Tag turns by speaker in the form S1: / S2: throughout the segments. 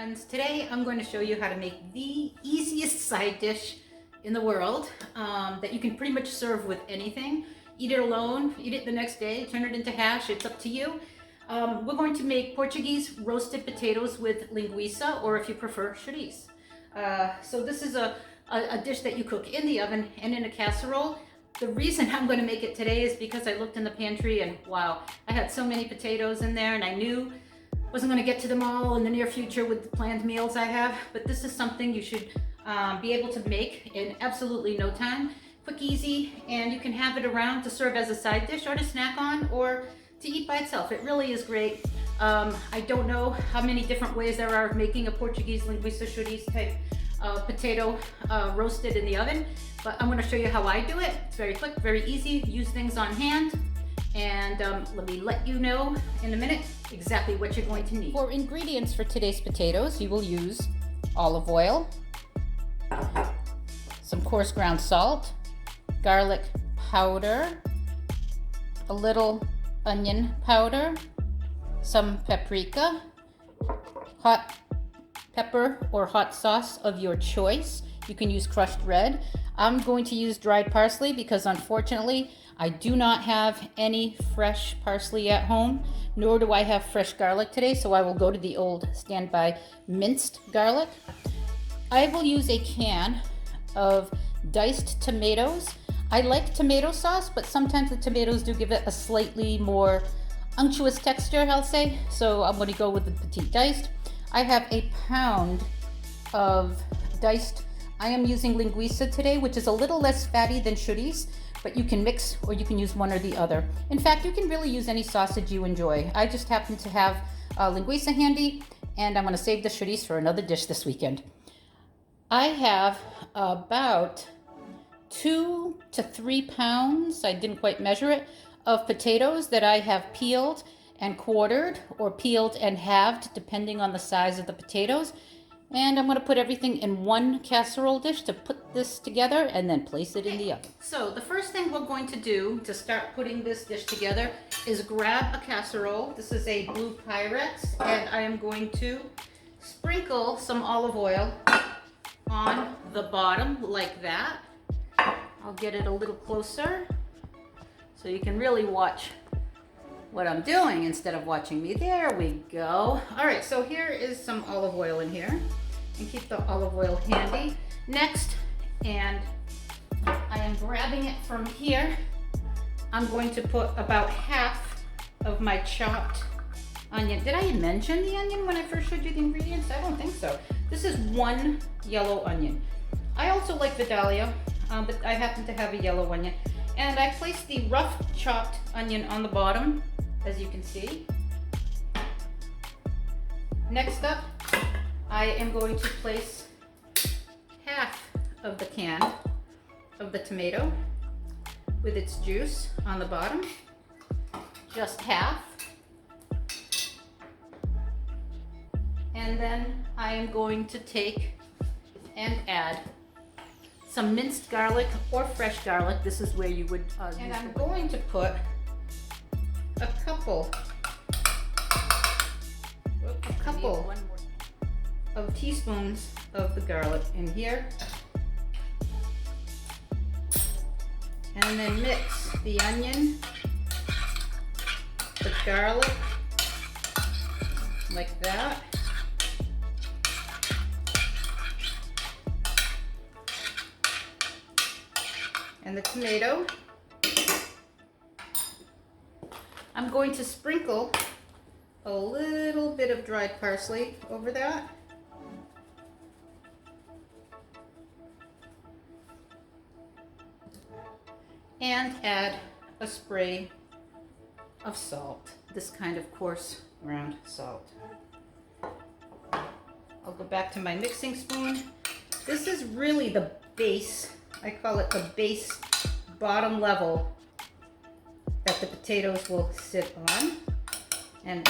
S1: friends. Today I'm going to show you how to make the easiest side dish in the world that you can pretty much serve with anything. Eat it alone, eat it the next day, turn it into hash, it's up to you. We're going to make Portuguese roasted potatoes with linguica, or if you prefer, chourico. So this is a dish that you cook in the oven and in a casserole. The reason I'm going to make it today is because I looked in the pantry and wow, I had so many potatoes in there and I knew I wasn't going to get to them all in the near future with the planned meals I have, but this is something you should be able to make in absolutely no time. Quick, easy, and you can have it around to serve as a side dish or to snack on or to eat by itself. It really is great. I don't know how many different ways there are of making a Portuguese linguica chourico type potato roasted in the oven, but I'm going to show you how I do it. It's very quick, very easy, use things on hand, and let you know in a minute exactly what you're going to need. For ingredients for today's potatoes, you will use olive oil, some coarse ground salt, garlic powder, a little onion powder, some paprika, hot pepper or hot sauce of your choice. You can use crushed red. I'm going to use dried parsley because unfortunately I do not have any fresh parsley at home, nor do I have fresh garlic today, so I will go to the old standby minced garlic. I will use a can of diced tomatoes. I like tomato sauce, but sometimes the tomatoes do give it a slightly more unctuous texture, I'll say, so I'm going to go with the petite diced. I have a pound of diced. I am using linguica today, which is a little less fatty than chourico, but you can mix or you can use one or the other. In fact, you can really use any sausage you enjoy. I just happen to have linguica handy, and I'm going to save the chourico for another dish this weekend. I have about 2 to 3 pounds, I didn't quite measure it, of potatoes that I have peeled and quartered, or peeled and halved depending on the size of the potatoes. And I'm going to put everything in one casserole dish to put this together and then place it in the oven. So the first thing we're going to do to start putting this dish together is grab a casserole. This is a blue Pyrex, and I am going to sprinkle some olive oil on the bottom like that. I'll get it a little closer so you can really watch what I'm doing instead of watching me. There we go. All right, so here is some olive oil in here, and keep the olive oil handy. Next, and I am grabbing it from here, I'm going to put about half of my chopped onion. Did I mention the onion when I first showed you the ingredients? I don't think so. This is 1 yellow onion. I also like Vidalia, but I happen to have a yellow onion. And I placed the rough chopped onion on the bottom, as you can see. Next up, I am going to place half of the can of the tomato with its juice on the bottom, just half. And then I am going to take and add some minced garlic or fresh garlic. This is where you would and I'm going to put a couple of teaspoons of the garlic in here, and then mix the onion, the garlic, like that. And the tomato. I'm going to sprinkle a little bit of dried parsley over that. And add a spray of salt, this kind of coarse ground salt. I'll go back to my mixing spoon. This is really the base. I call it the base bottom level that the potatoes will sit on, and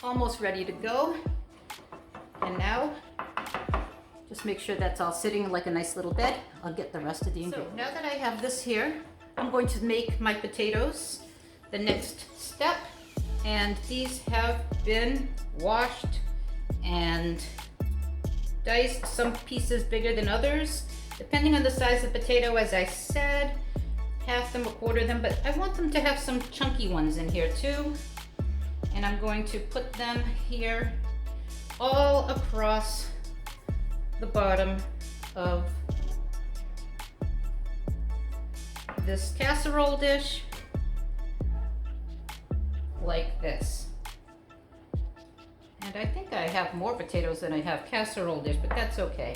S1: almost ready to go. And now just make sure that's all sitting like a nice little bed. I'll get the rest of the ingredients. So now that I have this here, I'm going to make my potatoes the next step, and these have been washed and dice some pieces bigger than others, depending on the size of the potato. As I said, half them, a quarter them, but I want them to have some chunky ones in here too. And I'm going to put them here all across the bottom of this casserole dish, like this. And I think I have more potatoes than I have casserole dish, but that's okay.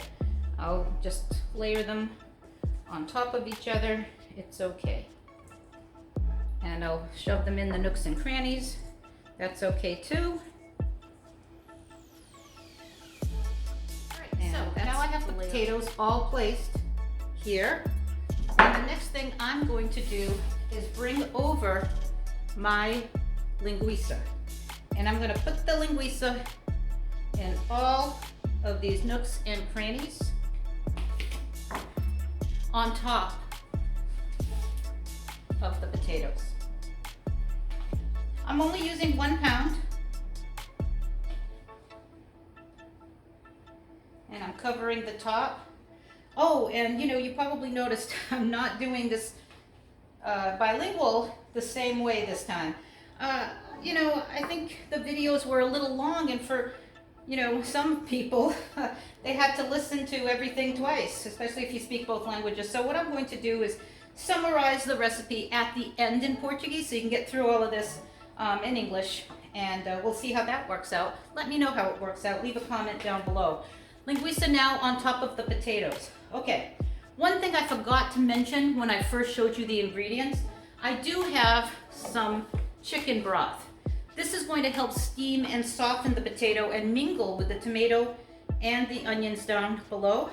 S1: I'll just layer them on top of each other. It's okay. And I'll shove them in the nooks and crannies. That's okay too. Alright, so now I have the potatoes all placed here. And the next thing I'm going to do is bring over my linguica. And I'm going to put the linguica in all of these nooks and crannies on top of the potatoes. I'm only using 1 pound. And I'm covering the top. Oh, and you probably noticed I'm not doing this bilingual the same way this time. I think the videos were a little long, and for, some people, they had to listen to everything twice, especially if you speak both languages. So what I'm going to do is summarize the recipe at the end in Portuguese so you can get through all of this in English, and we'll see how that works out. Let me know how it works out. Leave a comment down below. Linguica now on top of the potatoes. Okay, one thing I forgot to mention when I first showed you the ingredients, I do have some chicken broth. This is going to help steam and soften the potato and mingle with the tomato and the onions down below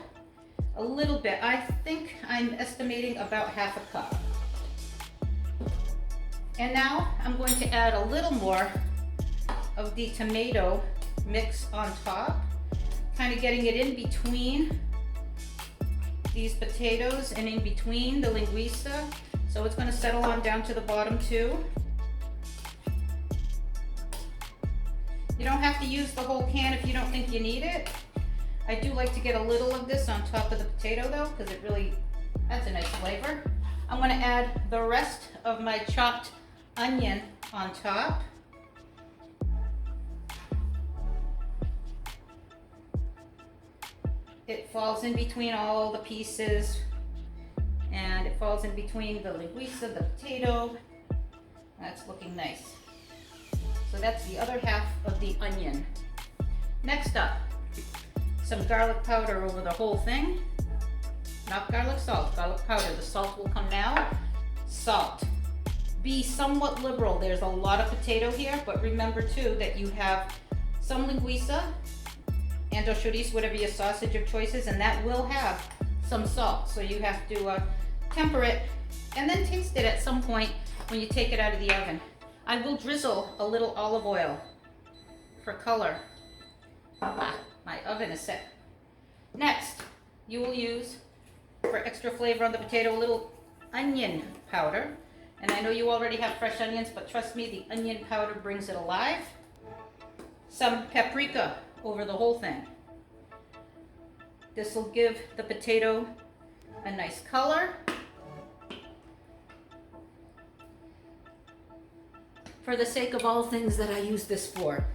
S1: a little bit. I think I'm estimating about ½ cup. And now I'm going to add a little more of the tomato mix on top, kind of getting it in between these potatoes and in between the linguica. So it's going to settle on down to the bottom too. You don't have to use the whole can if you don't think you need it. I do like to get a little of this on top of the potato though, because it really adds a nice flavor. I'm going to add the rest of my chopped onion on top. It falls in between all the pieces, and it falls in between the linguica, the potato. That's looking nice. So that's the other half of the onion. Next up, some garlic powder over the whole thing. Not garlic salt, garlic powder. The salt will come now. Salt. Be somewhat liberal. There's a lot of potato here, but remember too that you have some linguica and or chourico, whatever your sausage of choice is, and that will have some salt. So you have to temper it and then taste it at some point when you take it out of the oven. I will drizzle a little olive oil for color. My oven is set. Next, you will use, for extra flavor on the potato, a little onion powder. And I know you already have fresh onions, but trust me, the onion powder brings it alive. Some paprika over the whole thing. This will give the potato a nice color. For the sake of all things that I use this for,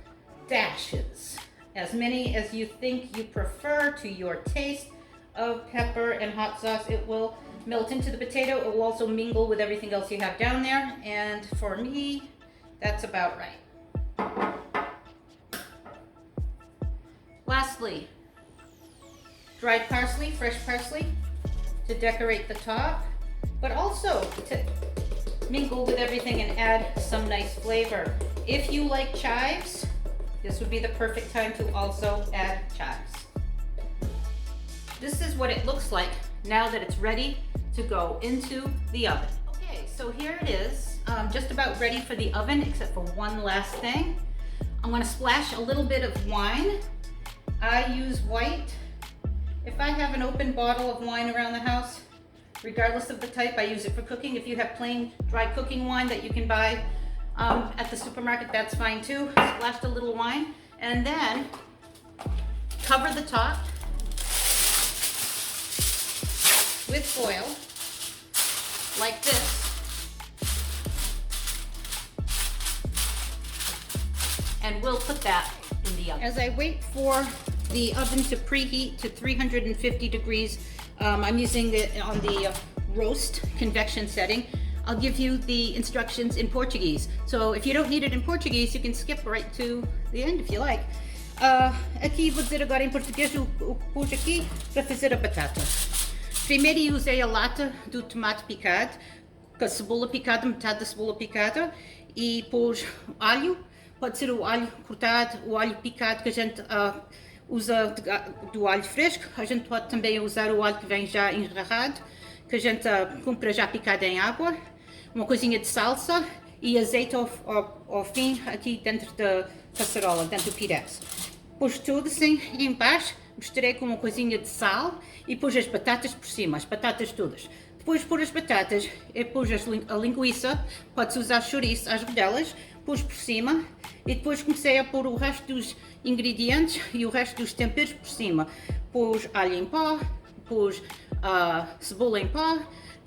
S1: dashes. As many as you think you prefer to your taste of pepper and hot sauce. It will melt into the potato. It will also mingle with everything else you have down there. And for me, that's about right. Lastly, dried parsley, fresh parsley, to decorate the top, but also to mingle with everything and add some nice flavor. If you like chives, this would be the perfect time to also add chives. This is what it looks like now that it's ready to go into the oven. Okay, so here it is, just about ready for the oven, except for one last thing. I'm going to splash a little bit of wine. I use white. If I have an open bottle of wine around the house, regardless of the type, I use it for cooking. If you have plain dry cooking wine that you can buy at the supermarket, that's fine too. Splashed a little wine, and then cover the top with foil, like this. And we'll put that in the oven. As I wait for the oven to preheat to 350 degrees, I'm using it on the roast convection setting. I'll give you the instructions in Portuguese. So if you don't need it in Portuguese, you can skip right to the end if you like. Aqui vou dizer agora em português o que pus aqui para fazer a batata. Primeiro eu usei a lata do tomate picado, com a cebola picada, metade da cebola picada, e pus alho, pode ser o alho cortado, o alho picado que a gente usa do alho fresco. A gente pode também usar o alho que vem já enrarrado, que a gente compra já picado em água, uma coisinha de salsa e azeite ao fim aqui dentro da casserola, dentro do pires. Pus tudo assim embaixo, misturei com uma coisinha de sal e pus as batatas por cima, as batatas todas. Depois de pôr as batatas, eu pus a linguiça, pode-se usar chouriço, as rodelas, pus por cima e depois comecei a pôr o resto dos ingredientes e o resto dos temperos por cima. Pus alho em pó, pus cebola em pó,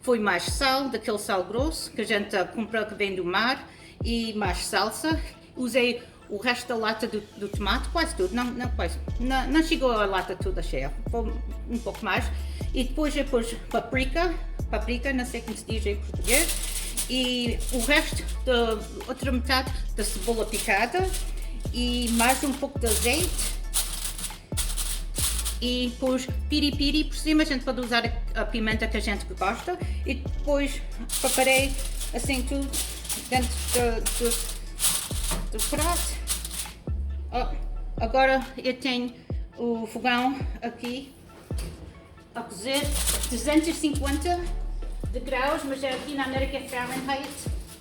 S1: foi mais sal, daquele sal grosso que a gente compra que vem do mar, e mais salsa. Usei o resto da lata do tomate, quase tudo, não chegou a lata toda cheia, foi um pouco mais. E depois eu pus paprika, não sei como se diz em português, e o resto da outra metade da cebola picada e mais um pouco de azeite. E pus piripiri por cima, a gente pode usar a pimenta que a gente gosta, e depois preparei assim tudo dentro do prato. Agora eu tenho o fogão aqui a cozer 350 de graus, mas aqui na América é Fahrenheit.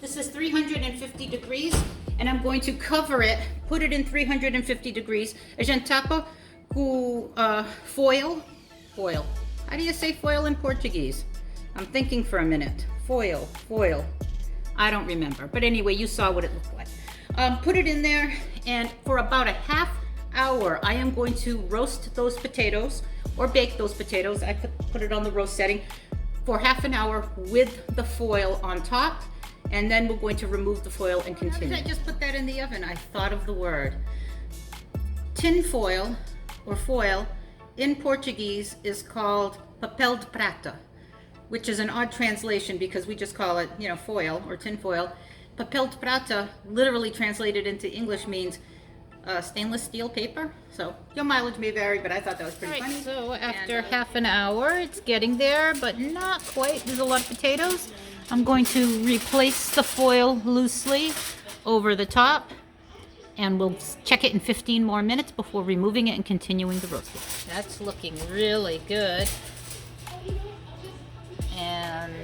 S1: This is 350 degrees and I'm going to cover it, put it in 350 degrees. A gente tapa com foil. How do you say foil in Portuguese? I'm thinking for a minute. Foil. I don't remember, but anyway, you saw what it looked like. Put it in there, and for about a half hour, I am going to roast those potatoes or bake those potatoes. I put it on the roast setting for half an hour with the foil on top, and then we're going to remove the foil and continue. How did I just put that in the oven? I thought of the word. Tin foil or foil in Portuguese is called papel de prata, which is an odd translation because we just call it, foil or tin foil. Papel de prata, literally translated into English, means stainless steel paper. So your mileage may vary, but I thought that was pretty funny. So after half an hour, it's getting there, but not quite. There's a lot of potatoes. I'm going to replace the foil loosely over the top, and we'll check it in 15 more minutes before removing it and continuing the roasting. That's looking really good. And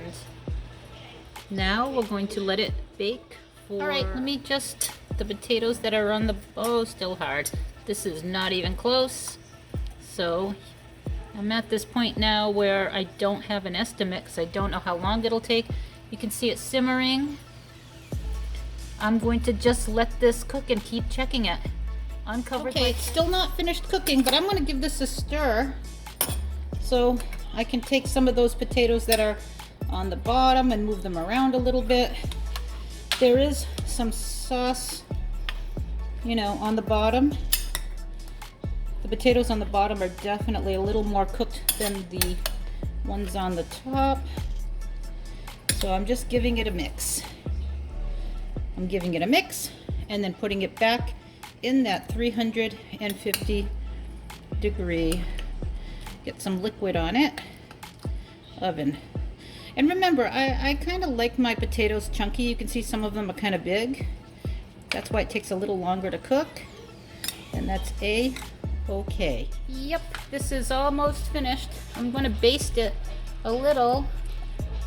S1: now we're going to let it bake for... All right, let me just... The potatoes that are on the... still hard. This is not even close. So I'm at this point now where I don't have an estimate because I don't know how long it'll take. You can see it simmering. I'm going to just let this cook and keep checking it. Uncover. Okay, it's still not finished cooking, but I'm going to give this a stir so I can take some of those potatoes that are on the bottom and move them around a little bit. There is some sauce, on the bottom. The potatoes on the bottom are definitely a little more cooked than the ones on the top. So I'm just giving it a mix. I'm giving it a mix and then putting it back in that 350 degree, get some liquid on it, oven. And remember, I kind of like my potatoes chunky. You can see some of them are kind of big. That's why it takes a little longer to cook. And that's okay. Yep, this is almost finished. I'm going to baste it a little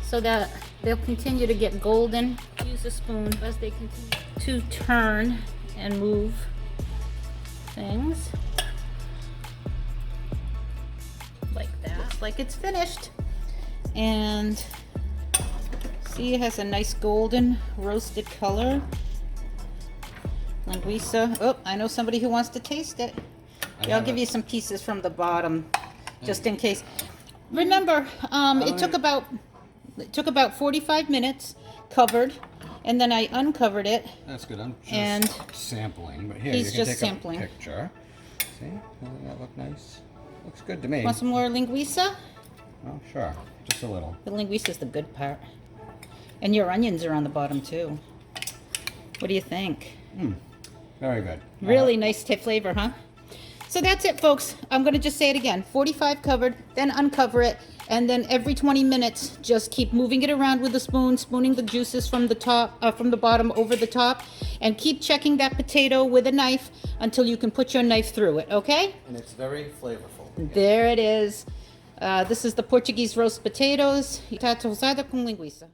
S1: so that they'll continue to get golden. Use a spoon as they continue to turn and move things. Like that. Looks like it's finished. And see, it has a nice golden roasted color. Linguica. Oh, I know somebody who wants to taste it. I'll give you some pieces from the bottom, just in case. Remember, it took about 45 minutes covered, and then I uncovered it.
S2: That's good. I'm just sampling, but here you can take a picture. See, doesn't that look nice? Looks good to me.
S1: Want some more linguiça?
S2: Oh, sure, just a little.
S1: The linguiça is the good part, and your onions are on the bottom too. What do you think?
S2: Very good.
S1: Really nice flavor, huh? So that's it, folks. I'm going to just say it again. 45 covered, then uncover it, and then every 20 minutes, just keep moving it around with a spoon, spooning the juices from the top, from the bottom over the top, and keep checking that potato with a knife until you can put your knife through it, okay?
S2: And it's very flavorful.
S1: There it is. This is the Portuguese roast potatoes. Está tosada com linguiça.